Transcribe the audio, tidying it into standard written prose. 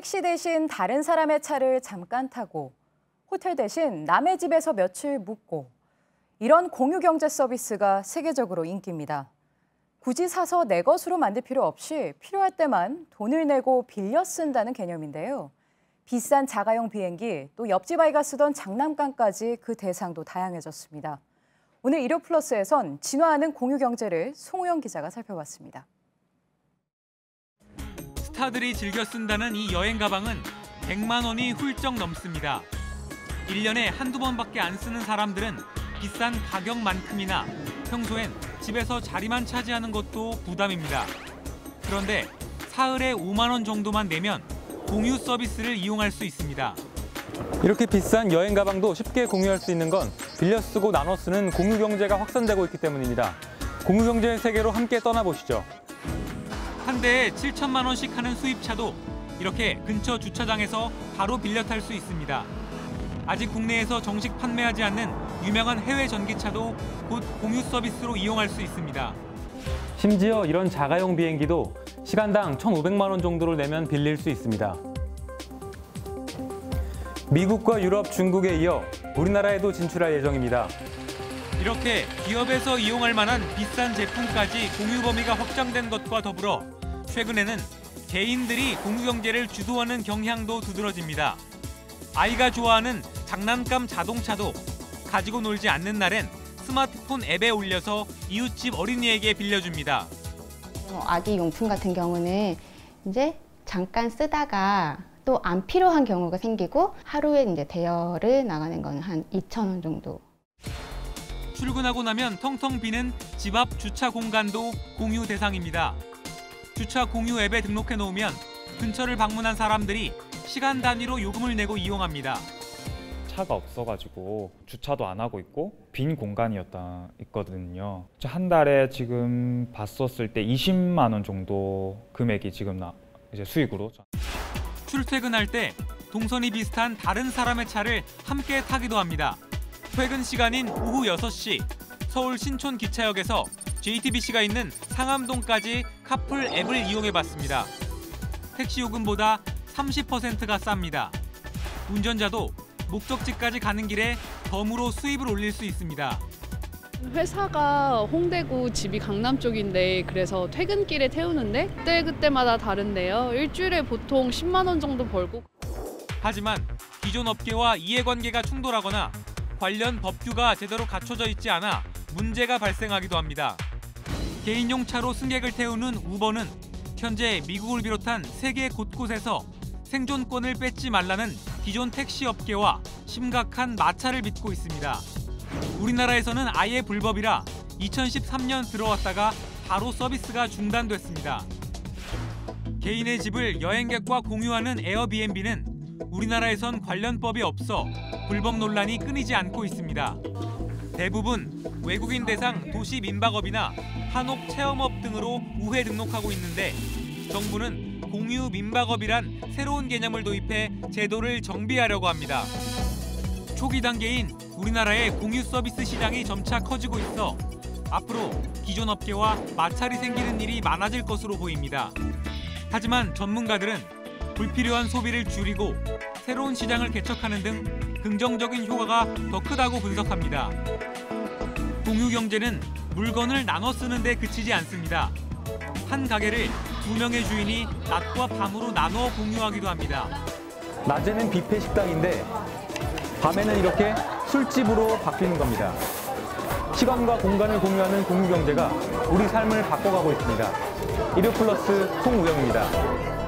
택시 대신 다른 사람의 차를 잠깐 타고 호텔 대신 남의 집에서 며칠 묵고 이런 공유 경제 서비스가 세계적으로 인기입니다. 굳이 사서 내 것으로 만들 필요 없이 필요할 때만 돈을 내고 빌려 쓴다는 개념인데요. 비싼 자가용 비행기, 또 옆집 아이가 쓰던 장난감까지 그 대상도 다양해졌습니다. 오늘 일요 플러스에선 진화하는 공유 경제를 송우영 기자가 살펴봤습니다. 스타들이 즐겨 쓴다는 이 여행 가방은 100만 원이 훌쩍 넘습니다. 1년에 한두 번밖에 안 쓰는 사람들은 비싼 가격만큼이나 평소엔 집에서 자리만 차지하는 것도 부담입니다. 그런데 사흘에 5만 원 정도만 내면 공유 서비스를 이용할 수 있습니다. 이렇게 비싼 여행 가방도 쉽게 공유할 수 있는 건 빌려 쓰고 나눠 쓰는 공유 경제가 확산되고 있기 때문입니다. 공유 경제의 세계로 함께 떠나보시죠. 한 대에 7천만 원씩 하는 수입차도 이렇게 근처 주차장에서 바로 빌려 탈 수 있습니다. 아직 국내에서 정식 판매하지 않는 유명한 해외 전기차도 곧 공유 서비스로 이용할 수 있습니다. 심지어 이런 자가용 비행기도 시간당 1,500만 원 정도를 내면 빌릴 수 있습니다. 미국과 유럽, 중국에 이어 우리나라에도 진출할 예정입니다. 이렇게 기업에서 이용할 만한 비싼 제품까지 공유 범위가 확장된 것과 더불어 최근에는 개인들이 공유 경제를 주도하는 경향도 두드러집니다. 아이가 좋아하는 장난감 자동차도 가지고 놀지 않는 날엔 스마트폰 앱에 올려서 이웃집 어린이에게 빌려줍니다. 아기 용품 같은 경우는 이제 잠깐 쓰다가 또 안 필요한 경우가 생기고 하루에 이제 대여를 나가는 거는 한 2,000원 정도. 출근하고 나면 텅텅 비는 집 앞 주차 공간도 공유 대상입니다. 주차 공유 앱에 등록해 놓으면 근처를 방문한 사람들이 시간 단위로 요금을 내고 이용합니다. 차가 없어가지고 주차도 안 하고 있고 빈 공간이었거든요. 한 달에 지금 봤었을 때 20만 원 정도 금액이 지금 이제 수익으로. 출퇴근할 때 동선이 비슷한 다른 사람의 차를 함께 타기도 합니다. 퇴근 시간인 오후 6시 서울 신촌 기차역에서 JTBC가 있는 상암동까지 카풀 앱을 이용해봤습니다. 택시 요금보다 30%가 쌉니다. 운전자도 목적지까지 가는 길에 덤으로 수입을 올릴 수 있습니다. 회사가 홍대구, 집이 강남 쪽인데 그래서 퇴근길에 태우는데 그때마다 다른데요. 일주일에 보통 10만 원 정도 벌고. 하지만 기존 업계와 이해관계가 충돌하거나 관련 법규가 제대로 갖춰져 있지 않아 문제가 발생하기도 합니다. 개인용 차로 승객을 태우는 우버는 현재 미국을 비롯한 세계 곳곳에서 생존권을 뺏지 말라는 기존 택시 업계와 심각한 마찰을 빚고 있습니다. 우리나라에서는 아예 불법이라 2013년 들어왔다가 바로 서비스가 중단됐습니다. 개인의 집을 여행객과 공유하는 에어비앤비는 우리나라에선 관련법이 없어 불법 논란이 끊이지 않고 있습니다. 대부분 외국인 대상 도시 민박업이나 한옥 체험업 등으로 우회 등록하고 있는데 정부는 공유 민박업이란 새로운 개념을 도입해 제도를 정비하려고 합니다. 초기 단계인 우리나라의 공유 서비스 시장이 점차 커지고 있어 앞으로 기존 업계와 마찰이 생기는 일이 많아질 것으로 보입니다. 하지만 전문가들은 불필요한 소비를 줄이고 새로운 시장을 개척하는 등 긍정적인 효과가 더 크다고 분석합니다. 공유 경제는 물건을 나눠 쓰는 데 그치지 않습니다. 한 가게를 2명의 주인이 낮과 밤으로 나눠 공유하기도 합니다. 낮에는 뷔페 식당인데 밤에는 이렇게 술집으로 바뀌는 겁니다. 시간과 공간을 공유하는 공유 경제가 우리 삶을 바꿔가고 있습니다. 일요 플러스 송우영입니다.